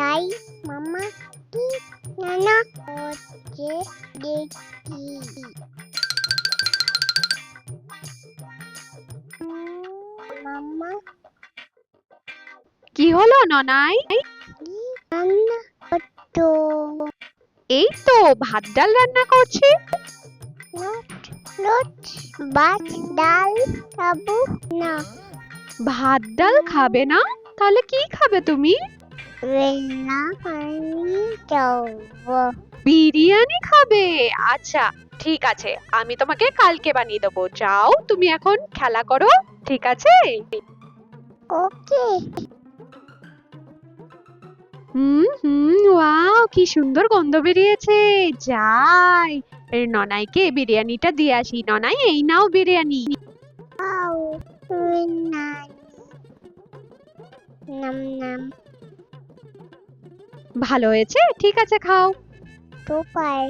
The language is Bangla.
যাই মামা কি নানা হচ্ছে দেখি। মামা কি হলো ননাই? কি রান্না হতো? এই তো ভাত ডাল রান্না করছি। নোট নোট ভাত ডাল খাবো না। ভাত ডাল খাবে না? তাহলে কি খাবে তুমি? বিরিয়ানি খাবো। বিরিয়ানি খাবে? আচ্ছা, ঠিক আছে, আমি তোমাকে কালকে বানিয়ে দেবো। যাও, তুমি এখন খেলা করো, ঠিক আছে? ওকে। ওয়াও, কি সুন্দর গন্ধ বেরিয়েছে। যাই, এর ননাইকে বিরিয়ানিটা দিয়ে আসি। ননাই, এই নাও বিরিয়ানি। আও নানি নাম নাম ভালো হয়েছে? ঠিক আছে, খাও। সুপার।